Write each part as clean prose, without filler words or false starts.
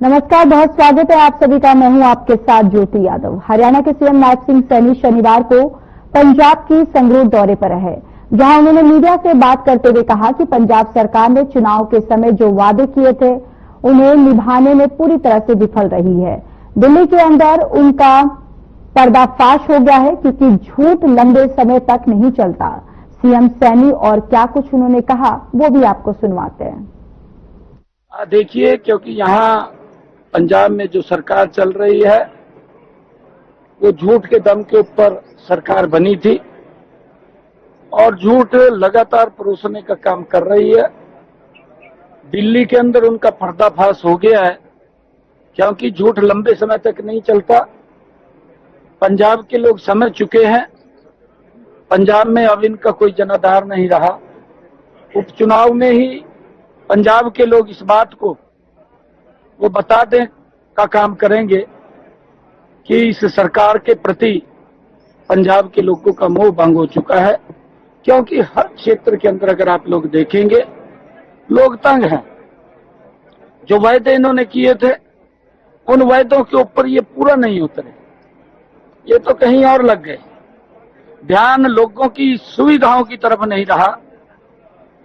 नमस्कार, बहुत स्वागत है आप सभी का। मैं हूं आपके साथ ज्योति यादव। हरियाणा के सीएम नायब सिंह सैनी शनिवार को पंजाब की संगरूर दौरे पर रहे, जहां उन्होंने मीडिया से बात करते हुए कहा कि पंजाब सरकार ने चुनाव के समय जो वादे किए थे उन्हें निभाने में पूरी तरह से विफल रही है। दिल्ली के अंदर उनका पर्दाफाश हो गया है, क्योंकि झूठ लंबे समय तक नहीं चलता। सीएम सैनी और क्या कुछ उन्होंने कहा वो भी आपको सुनवाते हैं। देखिए, क्योंकि यहाँ पंजाब में जो सरकार चल रही है वो झूठ के दम के ऊपर सरकार बनी थी और झूठ लगातार परोसने का काम कर रही है। दिल्ली के अंदर उनका पर्दाफाश हो गया है, क्योंकि झूठ लंबे समय तक नहीं चलता। पंजाब के लोग समझ चुके हैं, पंजाब में अब इनका कोई जनाधार नहीं रहा। उपचुनाव में ही पंजाब के लोग इस बात को वो बता दें का काम करेंगे कि इस सरकार के प्रति पंजाब के लोगों का मोह भंग हो चुका है, क्योंकि हर क्षेत्र के अंदर अगर आप लोग देखेंगे लोग तंग हैं। जो वायदे इन्होंने किए थे उन वायदों के ऊपर ये पूरा नहीं उतरे, ये तो कहीं और लग गए। ध्यान लोगों की सुविधाओं की तरफ नहीं रहा,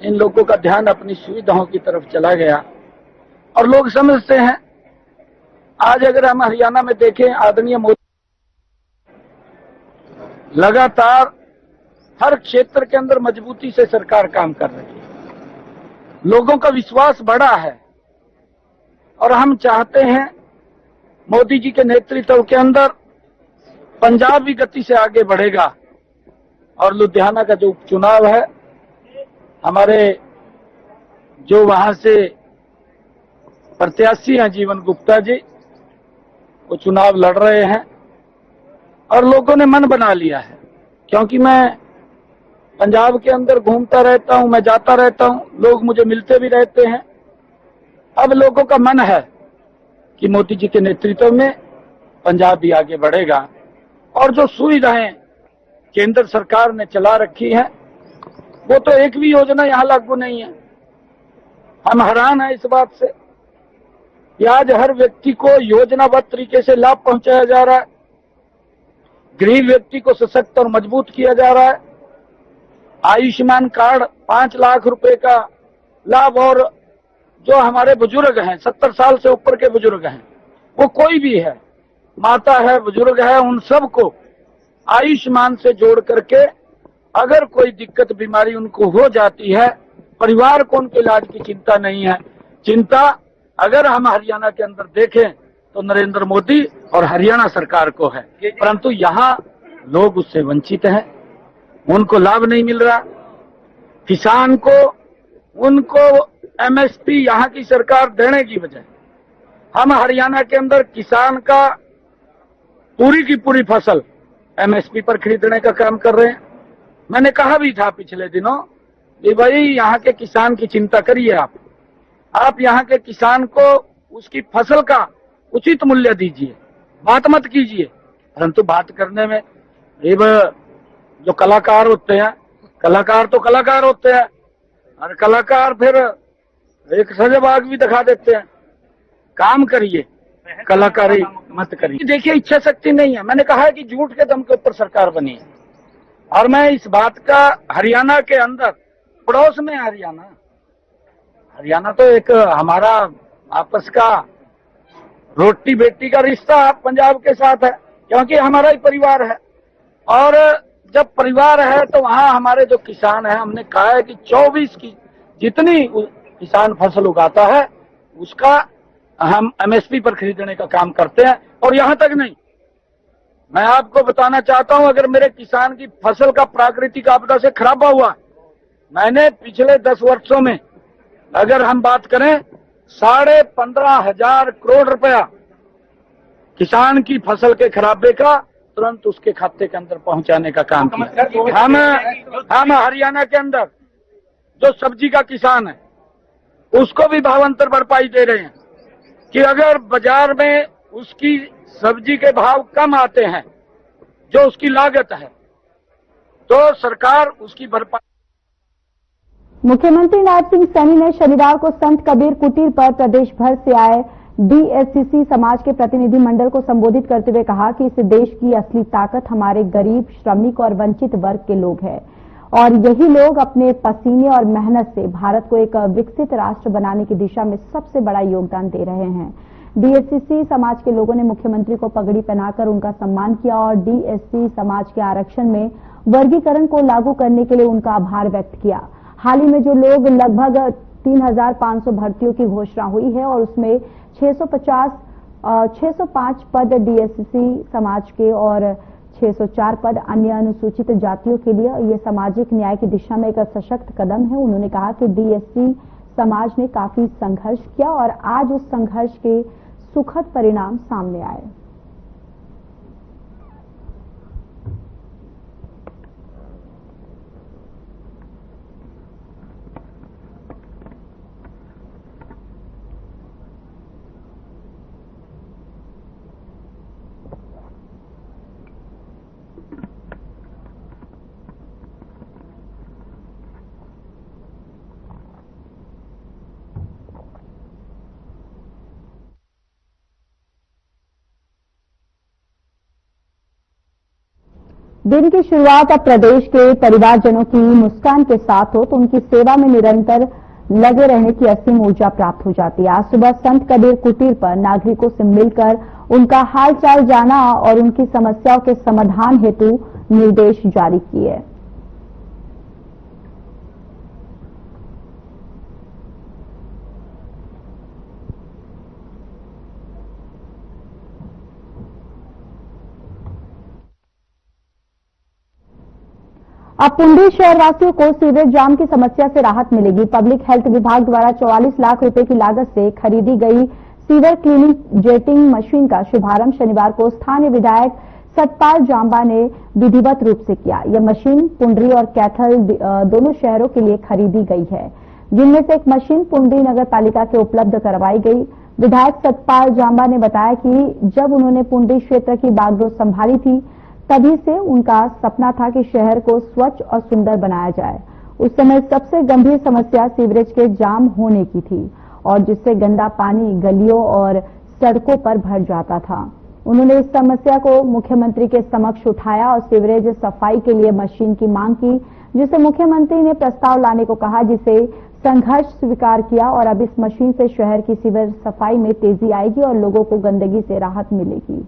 इन लोगों का ध्यान अपनी सुविधाओं की तरफ चला गया। और लोग समझते हैं, आज अगर हम हरियाणा में देखें, आदरणीय मोदी लगातार हर क्षेत्र के अंदर मजबूती से सरकार काम कर रही है, लोगों का विश्वास बढ़ा है। और हम चाहते हैं मोदी जी के नेतृत्व के अंदर पंजाब भी गति से आगे बढ़ेगा। और लुधियाना का जो उपचुनाव है, हमारे जो वहां से प्रत्याशी हैं जीवन गुप्ता जी, वो चुनाव लड़ रहे हैं और लोगों ने मन बना लिया है। क्योंकि मैं पंजाब के अंदर घूमता रहता हूं, मैं जाता रहता हूं, लोग मुझे मिलते भी रहते हैं। अब लोगों का मन है कि मोदी जी के नेतृत्व में पंजाब भी आगे बढ़ेगा। और जो सुविधाएं केंद्र सरकार ने चला रखी है वो तो एक भी योजना यहां लागू नहीं है। हम हैरान हैं इस बात से कि आज हर व्यक्ति को योजनाबद्ध तरीके से लाभ पहुंचाया जा रहा है, गरीब व्यक्ति को सशक्त और मजबूत किया जा रहा है। आयुष्मान कार्ड 5 लाख रुपए का लाभ, और जो हमारे बुजुर्ग हैं 70 साल से ऊपर के बुजुर्ग हैं, वो कोई भी है, माता है, बुजुर्ग है, उन सबको आयुष्मान से जोड़ करके अगर कोई दिक्कत बीमारी उनको हो जाती है, परिवार को उनके इलाज की चिंता नहीं है। चिंता अगर हम हरियाणा के अंदर देखें तो नरेंद्र मोदी और हरियाणा सरकार को है, परंतु यहाँ लोग उससे वंचित हैं, उनको लाभ नहीं मिल रहा। किसान को उनको एमएसपी यहाँ की सरकार देने की बजाय हम हरियाणा के अंदर किसान का पूरी की पूरी फसल एमएसपी पर खरीदने का काम कर रहे हैं। मैंने कहा भी था पिछले दिनों कि भाई यहाँ के किसान की चिंता करिए, आप यहाँ के किसान को उसकी फसल का उचित मूल्य दीजिए, बात मत कीजिए। परंतु बात करने में ये जो कलाकार होते हैं, कलाकार तो कलाकार होते हैं, और कलाकार फिर एक सजाबाग भी दिखा देते हैं। काम करिए, कलाकारी मत करिए। देखिए, इच्छा शक्ति नहीं है। मैंने कहा है कि झूठ के दम के ऊपर सरकार बनी है, और मैं इस बात का हरियाणा के अंदर, पड़ोस में हरियाणा तो एक हमारा आपस का रोटी बेटी का रिश्ता पंजाब के साथ है, क्योंकि हमारा ही परिवार है। और जब परिवार है तो वहां हमारे जो किसान है, हमने कहा है कि 24 की जितनी किसान फसल उगाता है उसका हम एमएसपी पर खरीदने का काम करते हैं। और यहां तक नहीं, मैं आपको बताना चाहता हूं, अगर मेरे किसान की फसल का प्राकृतिक आपदा से खराबा हुआ, मैंने पिछले 10 वर्षों में अगर हम बात करें 15,500 करोड़ रुपया किसान की फसल के खराबे का तुरंत उसके खाते के अंदर पहुंचाने का काम किया। हम हरियाणा के अंदर जो सब्जी का किसान है उसको भी भावांतर भरपाई दे रहे हैं कि अगर बाजार में उसकी सब्जी के भाव कम आते हैं, जो उसकी लागत है, तो सरकार उसकी भरपाई। मुख्यमंत्री नायब सिंह सैनी ने शनिवार को संत कबीर कुटीर पर प्रदेश भर से आए डीएससीसी समाज के प्रतिनिधि मंडल को संबोधित करते हुए कहा कि इस देश की असली ताकत हमारे गरीब, श्रमिक और वंचित वर्ग के लोग हैं और यही लोग अपने पसीने और मेहनत से भारत को एक विकसित राष्ट्र बनाने की दिशा में सबसे बड़ा योगदान दे रहे हैं। डीएससीसी समाज के लोगों ने मुख्यमंत्री को पगड़ी पहनाकर उनका सम्मान किया और डीएससी समाज के आरक्षण में वर्गीकरण को लागू करने के लिए उनका आभार व्यक्त किया। हाल ही में जो लोग लगभग 3,500 भर्तियों की घोषणा हुई है और उसमें 605 पद डीएससी समाज के और 604 पद अन्य अनुसूचित जातियों के लिए ये सामाजिक न्याय की दिशा में एक सशक्त कदम है। उन्होंने कहा कि डीएससी समाज ने काफी संघर्ष किया और आज उस संघर्ष के सुखद परिणाम सामने आए। दिन की शुरुआत अब प्रदेश के परिवारजनों की मुस्कान के साथ हो तो उनकी सेवा में निरंतर लगे रहने की असीम ऊर्जा प्राप्त हो जाती है। आज सुबह संत कबीर कुटीर पर नागरिकों से मिलकर उनका हालचाल जाना और उनकी समस्याओं के समाधान हेतु निर्देश जारी किए। अब पुंडी शहरवासियों को सीवरेज जाम की समस्या से राहत मिलेगी। पब्लिक हेल्थ विभाग द्वारा 44 लाख रुपए की लागत से खरीदी गई सीवर क्लीनिंग जेटिंग मशीन का शुभारंभ शनिवार को स्थानीय विधायक सतपाल जांबा ने विधिवत रूप से किया। यह मशीन पुंडरी और कैथल दोनों शहरों के लिए खरीदी गई है, जिनमें से एक मशीन पुंडरी नगर पालिका के उपलब्ध करवाई गई। विधायक सतपाल जांबा ने बताया कि जब उन्होंने पुंडरी क्षेत्र की बागडोर संभाली थी तभी से उनका सपना था कि शहर को स्वच्छ और सुंदर बनाया जाए। उस समय सबसे गंभीर समस्या सीवरेज के जाम होने की थी और जिससे गंदा पानी गलियों और सड़कों पर भर जाता था। उन्होंने इस समस्या को मुख्यमंत्री के समक्ष उठाया और सीवरेज सफाई के लिए मशीन की मांग की, जिसे मुख्यमंत्री ने प्रस्ताव लाने को कहा, जिसे संघर्ष स्वीकार किया और अब इस मशीन से शहर की सीवर सफाई में तेजी आएगी और लोगों को गंदगी से राहत मिलेगी।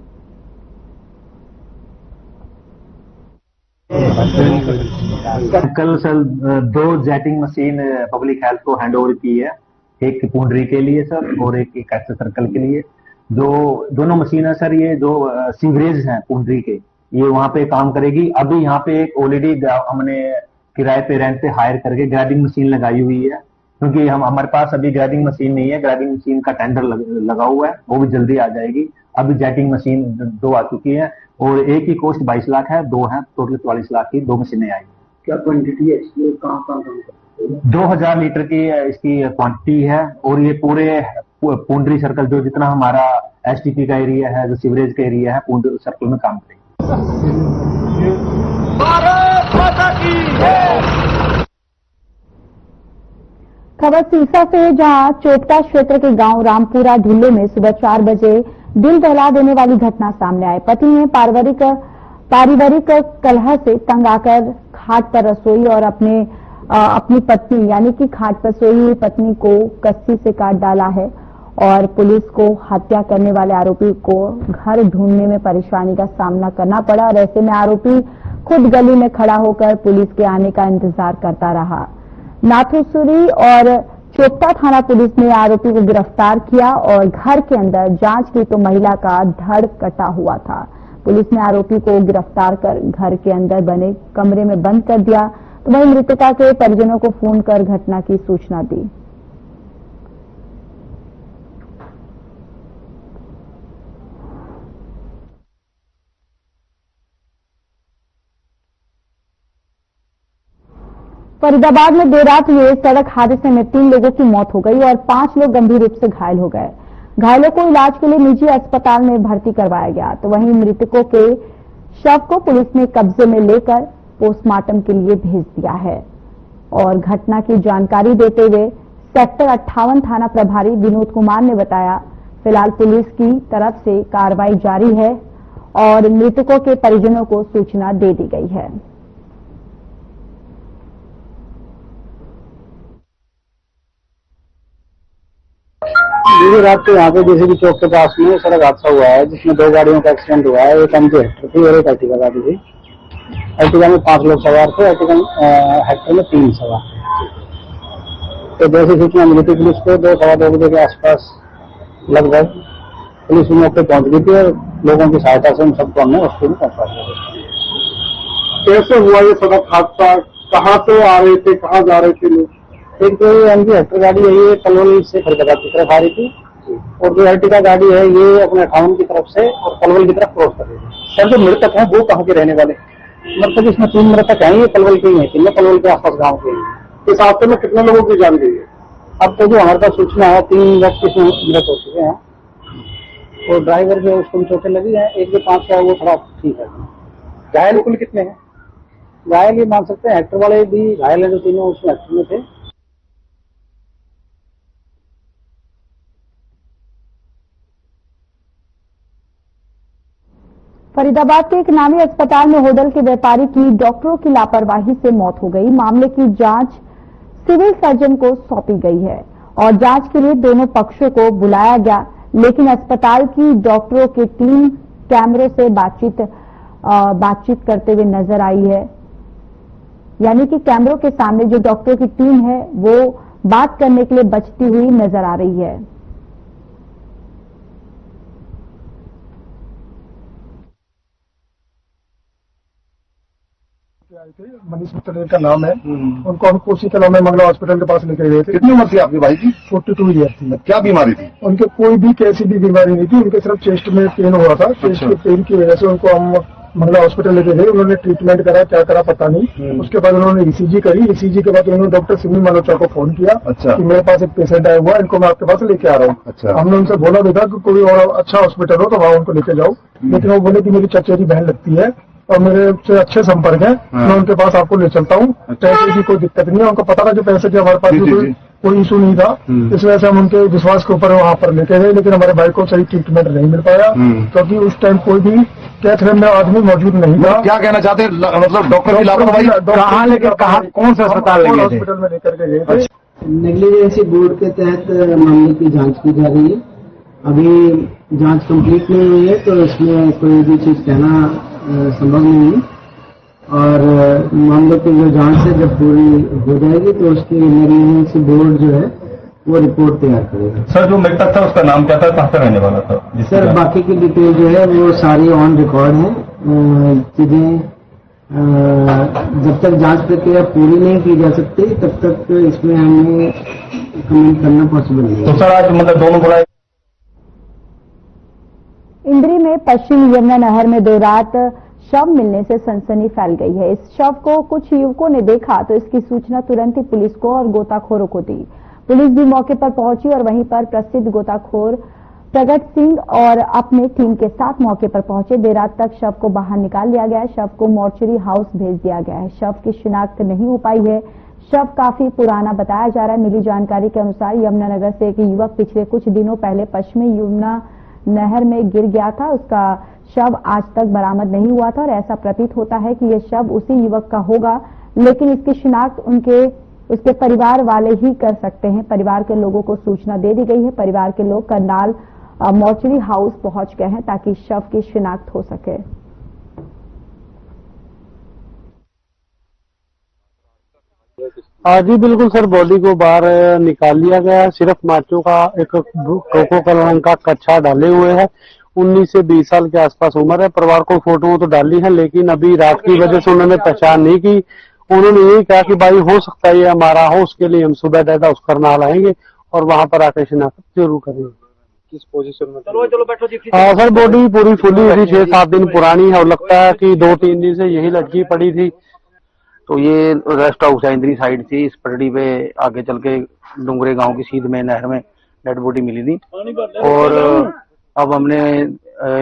कल sir 2 jetting machine public health को हैंड ओवर की है, एक पुंडरी के लिए सर और एक कैथल सर्कल के लिए। दोनों मशीन है सर, ये जो सीवरेज हैं पुंडरी के, ये वहां पे काम करेगी। अभी यहाँ पे एक ऑलरेडी हमने किराए पे रेंट पे हायर करके ग्रेडिंग मशीन लगाई हुई है, क्योंकि हमारे पास अभी ग्रेडिंग मशीन नहीं है। ग्रेडिंग मशीन का टेंडर लगा हुआ है, वो भी जल्दी आ जाएगी। अभी जेटिंग मशीन 2 आ चुकी है और एक की कॉस्ट 22 लाख है, 2 हैं, टोटल 44 लाख की 2 मशीनें आई। क्या क्वांटिटी है इसकी, कहाँ 2000 लीटर की इसकी क्वांटिटी है और ये पूरे पुंडरी सर्कल जो जितना हमारा एसटीपी का एरिया है, जो सीवरेज का एरिया है, पुंडरी सर्कल में काम करेगी। खबर सीसा से, जहां चोपटा क्षेत्र के गांव रामपुरा ढिल्ले में सुबह 4 बजे दिल दहला देने वाली घटना सामने आई। पति ने पारिवारिक कलह से तंग आकर खाट पर रसोई और अपनी पत्नी यानी कि खाट पर सोई हुई पत्नी को कस्सी से काट डाला है और पुलिस को हत्या करने वाले आरोपी को घर ढूंढने में परेशानी का सामना करना पड़ा और ऐसे में आरोपी खुद गली में खड़ा होकर पुलिस के आने का इंतजार करता रहा। नाथुसुरी और चोपटा थाना पुलिस ने आरोपी को गिरफ्तार किया और घर के अंदर जांच की तो महिला का धड़ कटा हुआ था। पुलिस ने आरोपी को गिरफ्तार कर घर के अंदर बने कमरे में बंद कर दिया, तो वहीं मृतका के परिजनों को फोन कर घटना की सूचना दी। फरीदाबाद में देर रात हुए सड़क हादसे में 3 लोगों की मौत हो गई और 5 लोग गंभीर रूप से घायल हो गए। घायलों को इलाज के लिए निजी अस्पताल में भर्ती करवाया गया, तो वहीं मृतकों के शव को पुलिस ने कब्जे में लेकर पोस्टमार्टम के लिए भेज दिया है। और घटना की जानकारी देते हुए सेक्टर 58 थाना प्रभारी विनोद कुमार ने बताया फिलहाल पुलिस की तरफ से कार्रवाई जारी है और मृतकों के परिजनों को सूचना दे दी गई है। रात को यहाँ पे जेसीबी चौक के पास में सड़क हादसा हुआ है जिसमें 2 गाड़ियों का एक्सीडेंट हुआ है। एक एमटी हेक्टर थी और एक अर्टिगा गाड़ी थी। अर्टिगा में 5 लोग सवार थे, अर्टिगा हेक्टर में 3 सवार थे। तो जैसे सूचना मिली थी पुलिस को 2-2:15 बजे के आसपास लगभग पुलिस मौके पहुंच गई थी और लोगों की सहायता से उन सबको हमने हॉस्पिटल में पहुंचा दिया। कैसे हुआ ये सड़क हादसा? कहाँ से आ रहे थे, कहाँ जा रहे थे लोग? एक तो एमटी हेक्टर गाड़ी है, ये पलवल से फरकदा की तरफ आ रही थी और जो अर्टिगा गाड़ी है ये अपने टाउन की तरफ से और पलवल की तरफ क्रॉस कर रही थी। सर, जो मृतक हैं वो कहाँ के रहने वाले? मतलब इसमें 3 मृतक हैं, ये पलवल के ही हैं, 3 पलवल के आसपास गाँव के हैं। इस हादसे में कितने लोगों की जान गई है? अब तो जो हमारे पास सूचना है 3 व्यक्ति इसमें मृत हो चुके हैं और ड्राइवर जो उसको चोटें लगी है, एक जो 5 का वो थोड़ा ठीक है। घायल कुल कितने हैं? घायल ये मान सकते हैं हेक्टर वाले भी घायल है, जो तीनों उसमें हेक्टर में थे। फरीदाबाद के एक नामी अस्पताल में होटल के व्यापारी की डॉक्टरों की लापरवाही से मौत हो गई। मामले की जांच सिविल सर्जन को सौंपी गई है और जांच के लिए दोनों पक्षों को बुलाया गया, लेकिन अस्पताल की डॉक्टरों की टीम कैमरों से बातचीत करते हुए नजर आई है। यानी कि कैमरों के सामने जो डॉक्टरों की टीम है वो बात करने के लिए बचती हुई नजर आ रही है। आए थे, मनीष मित्तल का नाम है। उनको हम कोसी कला में मंगला हॉस्पिटल के पास लेकर गए थे। कितनी उम्र थी आपके भाई की? 42 ईयर थी। क्या बीमारी थी? उनके कोई भी कैसी भी बीमारी नहीं थी, उनके सिर्फ चेस्ट में पेन हुआ था। चेस्ट के पेन की वजह से उनको हम मंगला हॉस्पिटल लेके गए। उन्होंने ट्रीटमेंट करा, क्या करा पता नहीं। उसके बाद उन्होंने ईसीजी करी। ईसीजी के बाद उन्होंने डॉक्टर सिमी मल्होत्रा को फोन किया कि मेरे पास एक पेशेंट आया हुआ है, इनको मैं आपके पास लेके आ रहा हूँ। हमने उनसे बोला भी था कि कोई और अच्छा हॉस्पिटल हो तो वहाँ उनको लेके जाओ, लेकिन वो बोले कि मेरी चचेरी बहन लगती है और मेरे से अच्छे संपर्क है, मैं उनके पास आपको ले चलता हूँ। पैसे की कोई दिक्कत नहीं है, उनको पता था कि पैसे की हमारे पास कोई इशू नहीं था। इस वजह से हम उनके विश्वास के ऊपर वहाँ पर लेके गए, लेकिन हमारे भाई को सही ट्रीटमेंट नहीं मिल पाया क्योंकि उस टाइम कोई भी कैथरेन में आदमी मौजूद नहीं था। क्या कहना चाहते हैं? मतलब डॉक्टर की लापरवाही कहाँ लेकर कौन सा अस्पताल हॉस्पिटल में लेकर के गए थे? नेग्लिजेंसी बोर्ड के तहत मामले की जांच की जा रही है। अभी जांच कंप्लीट नहीं हुई है तो इसमें कोई भी चीज कहना संभव नहीं है और मामले की जो जांच है जब पूरी हो जाएगी तो उसकी नेग्लिजेंसी बोर्ड जो है वो रिपोर्ट तैयार करेगा। सर, जो मृतक था उसका नाम क्या था, कहाँ से रहने वाला था? सर, बाकी की डिटेल जो है वो सारी ऑन रिकॉर्ड है। चीजें जब तक जांच प्रक्रिया पूरी नहीं की जा सकती तब तक इसमें हमें कमेंट करना पॉसिबल नहीं है। तो सर, आज मतलब दोनों बुलाए। इंद्री में पश्चिम यमुना नहर में 2 रात शव मिलने से सनसनी फैल गई है। इस शव को कुछ युवकों ने देखा तो इसकी सूचना तुरंत ही पुलिस को और गोताखोरों को दी। पुलिस भी मौके पर पहुंची और वहीं पर प्रसिद्ध गोताखोर प्रगट सिंह और अपने टीम के साथ मौके पर पहुंचे। देर रात तक शव को बाहर निकाल लिया गया। शव को मॉर्चरी हाउस भेज दिया गया है। शव की शिनाख्त नहीं हो पाई है। शव काफी पुराना बताया जा रहा है। मिली जानकारी के अनुसार यमुनानगर से एक युवक पिछले कुछ दिनों पहले पश्चिमी यमुना नहर में गिर गया था। उसका शव आज तक बरामद नहीं हुआ था और ऐसा प्रतीत होता है कि यह शव उसी युवक का होगा, लेकिन इसकी शिनाख्त उसके परिवार वाले ही कर सकते हैं। परिवार के लोगों को सूचना दे दी गई है। परिवार के लोग करनाल मॉर्चरी हाउस पहुंच गए हैं ताकि शव की शिनाख्त हो सके। जी बिल्कुल सर, बॉडी को बाहर निकाल लिया गया है। सिर्फ माचों का एक कोको कलर रंग का कच्छा डाले हुए है। 19 से 20 साल के आसपास उम्र है। परिवार को फोटो तो डाली है, लेकिन अभी रात की वजह से उन्होंने पहचान नहीं की। उन्होंने यही कहा कि भाई हो सकता है ये हमारा हो, उसके लिए हम सुबह डेड हाउस करनाल आएंगे और वहां पर आकर शिनाख्त जरूर करेंगे। किस पोजीशन में? चलो बैठो जी। हाँ सर, बॉडी पूरी फुली हुई, 6-7 दिन पुरानी है और लगता है कि 2-3 दिन से यही लटकी पड़ी थी। तो ये रेस्ट हाउस है इंद्री साइड थी। इस पटड़ी पे आगे चल के डुंगरे गांव की सीध में नहर में डेड बॉडी मिली थी और अब हमने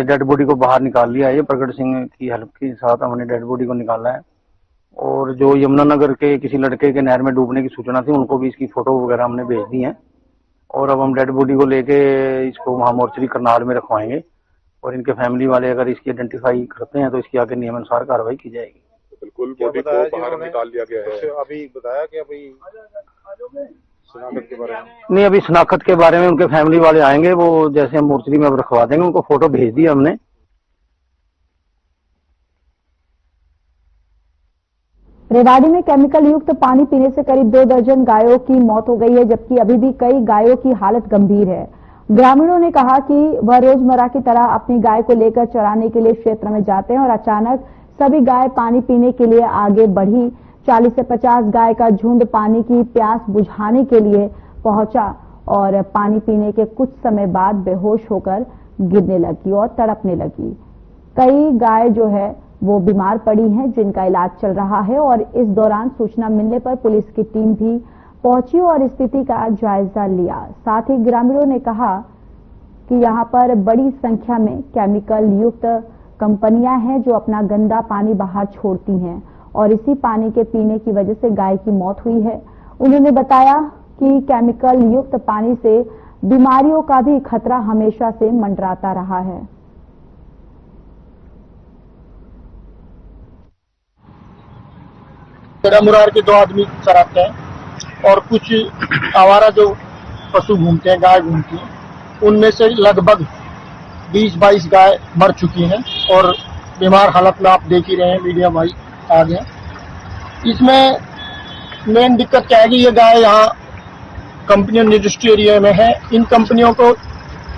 डेड बॉडी को बाहर निकाल लिया है। ये प्रगट सिंह की हेल्प के साथ हमने डेड बॉडी को निकाला है और जो यमुनानगर के किसी लड़के के नहर में डूबने की सूचना थी उनको भी इसकी फोटो वगैरह हमने भेज दी है और अब हम डेड बॉडी को लेके इसको वहाँ मोर्चरी करनाल में रखवाएंगे और इनके फैमिली वाले अगर इसकी आइडेंटिफाई करते हैं तो इसकी आगे नियमानुसार कार्रवाई की जाएगी। बिल्कुल बॉडी को बाहर निकाल लिया गया है। अभी बताया कि अभी शनाख्त के बारे में नहीं, अभी शनाख्त के बारे में उनके फैमिली वाले आएंगे, वो जैसे हम मोर्चरी में अब रखवा देंगे। उनको फोटो भेज दिया हमने। रेवाड़ी में केमिकल युक्त पानी पीने से करीब 2 दर्जन गायों की मौत हो गई है, जबकि अभी भी कई गायों की हालत गंभीर है। ग्रामीणों ने कहा कि वह रोजमर्रा की तरह अपनी गाय को लेकर चराने के लिए क्षेत्र में जाते हैं और अचानक सभी गाय पानी पीने के लिए आगे बढ़ी। 40 से 50 गाय का झुंड पानी की प्यास बुझाने के लिए पहुंचा और पानी पीने के कुछ समय बाद बेहोश होकर गिरने लगी और तड़पने लगी। कई गाय जो है वो बीमार पड़ी हैं, जिनका इलाज चल रहा है और इस दौरान सूचना मिलने पर पुलिस की टीम भी पहुंची और स्थिति का जायजा लिया। साथ ही ग्रामीणों ने कहा कि यहां पर बड़ी संख्या में केमिकल युक्त कंपनियां हैं जो अपना गंदा पानी बाहर छोड़ती हैं और इसी पानी के पीने की वजह से गाय की मौत हुई है। उन्होंने बताया कि केमिकल युक्त पानी से बीमारियों का भी खतरा हमेशा से मंडराता रहा है। मुरार के 2 आदमी चराते हैं और कुछ आवारा जो पशु घूमते हैं, गाय घूमती हैं, उनमें से लगभग 20-22 गाय मर चुकी हैं और बीमार हालत में आप देख ही रहे हैं, मीडिया भाई आ गए। इसमें मेन दिक्कत क्या है कि ये गाय यहाँ कंपनियों इंडस्ट्री एरिया में है। इन कंपनियों को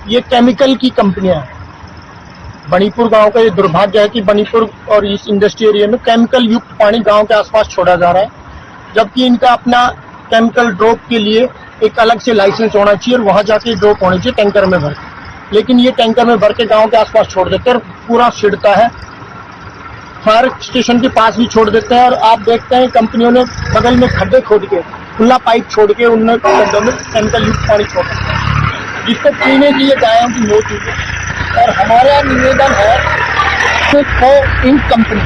ये केमिकल की कंपनियां हैं। बनीपुर गांव का ये दुर्भाग्य है कि बनीपुर और इस इंडस्ट्री एरिया में केमिकल युक्त पानी गांव के आसपास छोड़ा जा रहा है, जबकि इनका अपना केमिकल ड्रॉप के लिए एक अलग से लाइसेंस होना चाहिए और वहां जाके ड्रॉप होनी चाहिए टैंकर में भर के। लेकिन ये टैंकर में भर के गांव के आसपास छोड़ देते हैं और पूरा छिड़ता है। फायर स्टेशन के पास भी छोड़ देते हैं और आप देखते हैं कंपनियों ने बगल में खड्डे खोद के खुला पाइप छोड़ के उनमें खड्डों में केमिकल युक्त पानी छोड़ देते हैं, जिसको पीने की ये गायों की मौत हुई है। और हमारा निवेदन है तो इन कंपनी,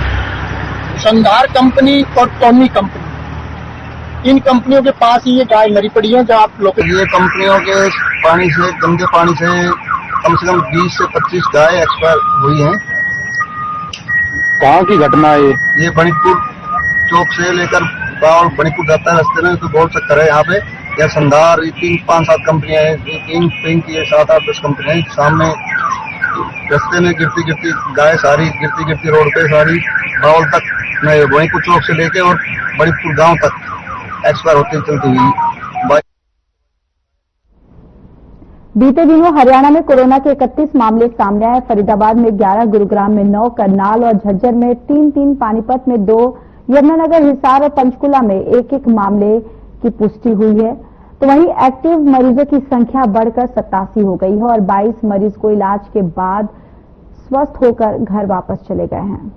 संधार कंपनी और टॉमी कंपनी, इन कंपनियों के पास ही ये गाय मरी पड़ी है। जो आप लोग ये कंपनियों के पानी से, गंदे पानी से कम 20 से 25 गाय एक्सपायर हुई हैं। कहाँ की घटना है ये बनीपुर चौक से लेकर बावल बनीपुर जाता है रास्ते में, तो बोल सकता है यहाँ पे या संधार 3-5-7 कंपनियां हैं, 3 की 7-8-10 कंपनियां हैं। सामने रास्ते में गिरती गाय सारी गिरती रोड पे सारी बावल तक बनीपुर चौक से लेके और बनीपुर गांव तक एक्सपायर होती चलती हुई। बीते दिनों हरियाणा में कोरोना के 31 मामले सामने आए। फरीदाबाद में 11, गुरुग्राम में 9, करनाल और झज्जर में 3, पानीपत में 2, यमुनानगर, हिसार और पंचकुला में 1 मामले की पुष्टि हुई है। तो वहीं एक्टिव मरीजों की संख्या बढ़कर 87 हो गई है और 22 मरीज को इलाज के बाद स्वस्थ होकर घर वापस चले गए हैं।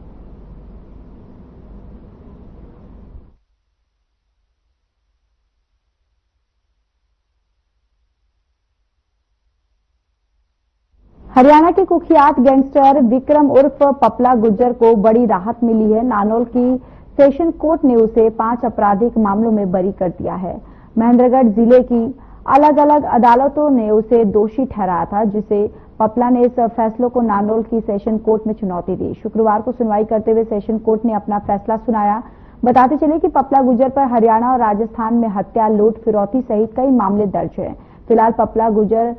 हरियाणा के कुख्यात गैंगस्टर विक्रम उर्फ पपला गुज्जर को बड़ी राहत मिली है। नानौल की सेशन कोर्ट ने उसे 5 आपराधिक मामलों में बरी कर दिया है। महेंद्रगढ़ जिले की अलग अलग अदालतों ने उसे दोषी ठहराया था, जिसे पपला ने इस फैसलों को नानौल की सेशन कोर्ट में चुनौती दी। शुक्रवार को सुनवाई करते हुए सेशन कोर्ट ने अपना फैसला सुनाया। बताते चले कि पपला गुज्जर पर हरियाणा और राजस्थान में हत्या, लूट, फिरौती सहित कई मामले दर्ज हैं। फिलहाल पपला गुज्जर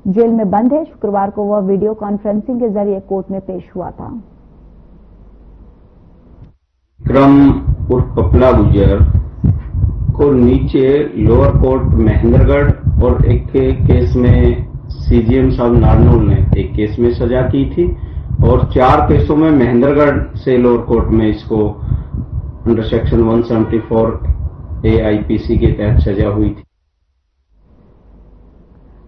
जेल में बंद है। शुक्रवार को वह वीडियो कॉन्फ्रेंसिंग के जरिए कोर्ट में पेश हुआ था। विक्रम उर्फ पपला गुज्जर को नीचे लोअर कोर्ट महेंद्रगढ़ और एक केस में सीजीएम साहब नारनौल ने एक केस में सजा की थी और 4 केसों में महेंद्रगढ़ से लोअर कोर्ट में इसको अंडर सेक्शन 174 AIPC के तहत सजा हुई थी।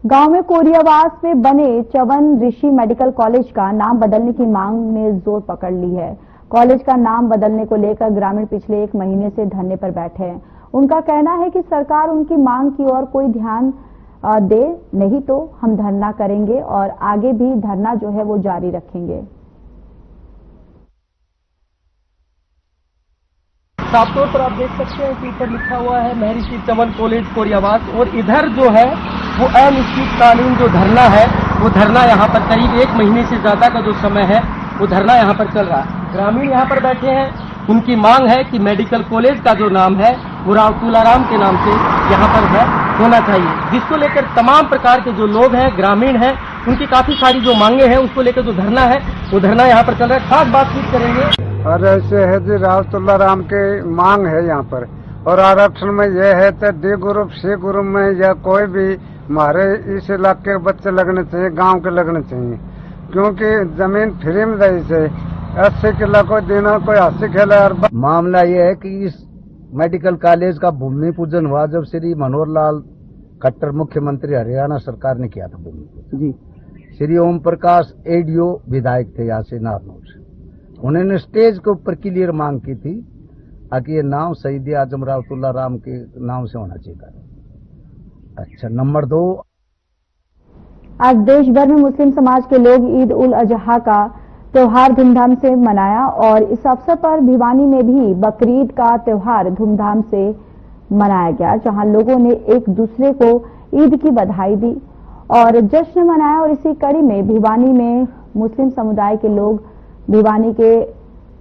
गांव में कोरियावास में बने चवन ऋषि मेडिकल कॉलेज का नाम बदलने की मांग ने जोर पकड़ ली है। कॉलेज का नाम बदलने को लेकर ग्रामीण पिछले 1 महीने से धरने पर बैठे हैं। उनका कहना है कि सरकार उनकी मांग की ओर कोई ध्यान दे, नहीं तो हम धरना करेंगे और आगे भी धरना जो है वो जारी रखेंगे। साफ तौर पर आप देख सकते हैं कि ऊपर लिखा हुआ है महर्षि चमन कॉलेज कोरियावास, और इधर जो है वो अनिश्चितकालीन जो धरना है वो धरना यहाँ पर करीब 1 महीने से ज्यादा का जो समय है वो धरना यहाँ पर चल रहा है। ग्रामीण यहाँ पर बैठे हैं, उनकी मांग है कि मेडिकल कॉलेज का जो नाम है वो राव तुलाराम के नाम से यहाँ पर है होना चाहिए, जिसको लेकर तमाम प्रकार के जो लोग हैं, ग्रामीण हैं, उनकी काफी सारी जो मांगे हैं उसको लेकर जो धरना है वो धरना यहाँ पर चल रहा है। खास बातचीत करेंगे। और ऐसे है जी राव तुलाराम के मांग है यहाँ पर, और आरक्षण में यह है तो डी ग्रुप सी ग्रुप में या कोई भी हमारे इस इलाके के बच्चे लगने चाहिए, गांव के लगने चाहिए, क्योंकि जमीन फ्री में रही से 80 किलो को देना कोई 80 खेला। मामला ये है कि इस मेडिकल कॉलेज का भूमि पूजन हुआ जब श्री मनोहर लाल खट्टर मुख्यमंत्री हरियाणा सरकार ने किया था भूमि पूजन जी। श्री ओम प्रकाश एडीओ विधायक थे यहाँ से नारनौल से, उन्होंने स्टेज के ऊपर क्लियर मांग की थी कि ये नाम शहीद आजम राव तुलाराम के नाम से होना चाहिए। अच्छा, नंबर 2, आज देश भर में मुस्लिम समाज के लोग ईद उल अजहा का त्योहार धूमधाम से मनाया और इस अवसर पर भिवानी में भी बकरीद का त्योहार धूमधाम से मनाया गया, जहां लोगों ने एक दूसरे को ईद की बधाई दी और जश्न मनाया। और इसी कड़ी में भिवानी में मुस्लिम समुदाय के लोग भिवानी के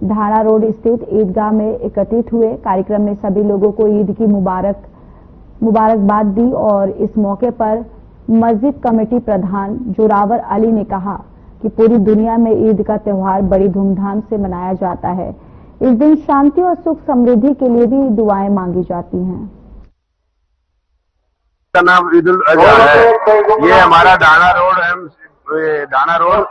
ढाणा रोड स्थित ईदगाह में एकत्रित हुए। कार्यक्रम में सभी लोगों को ईद की मुबारकबाद दी और इस मौके पर मस्जिद कमेटी प्रधान जोरावर अली ने कहा कि पूरी दुनिया में ईद का त्योहार बड़ी धूमधाम से मनाया जाता है। इस दिन शांति और सुख समृद्धि के लिए भी दुआएं मांगी जाती हैं। का नाम ईद उल अजहा है। ये हमारा ढाणा रोड है, ढाणा रोड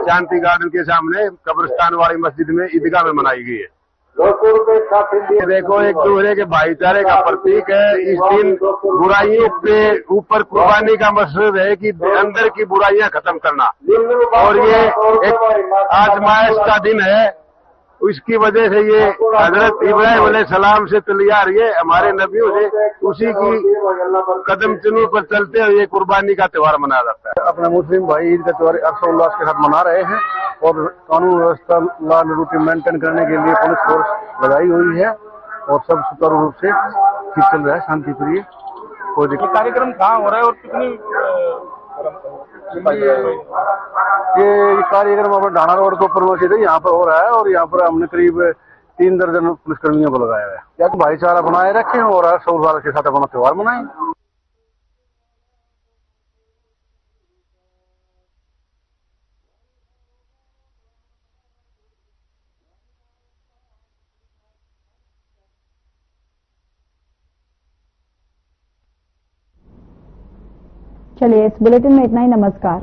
शांति गार्डन के सामने कब्रिस्तान वाली मस्जिद में ईदगाह में मनाई गई है। ये देखो, एक दूसरे के भाईचारे का प्रतीक है। इस दिन बुराइयों पे ऊपर कुर्बानी का मकसद है कि अंदर की बुराइयां खत्म करना, और ये एक आजमाइश का दिन है। उसकी वजह से ये हजरत इब्राहिम अलैहिस्सलाम से तैयार, ये हमारे नबियों से उसी की कदम चुनों पर चलते हुए ये कुर्बानी का त्योहार मनाया जाता है। अपने मुस्लिम भाई ईद का त्योहार हर्षोल्लास के साथ मना रहे हैं और कानून व्यवस्था लॉ एंड रूटीन मेंटेन करने के लिए पुलिस फोर्स लगाई हुई है और सब सुचारू रूप से ठीक चल रहा है, शांति प्रिय। कोई कार्यक्रम कहाँ हो रहा है और कितनी ये कार्यक्रम अपने ढाणा रोड के ऊपर मस्जिद है, यहाँ पर हो रहा है और यहाँ पर हमने करीब 3 दर्जन पुलिसकर्मियों को लगाया है, या तो भाईचारा बनाए रखें और हर्षोल्लास के साथ अपना त्योहार मनाएं। चलिए, इस बुलेटिन में इतना ही। नमस्कार।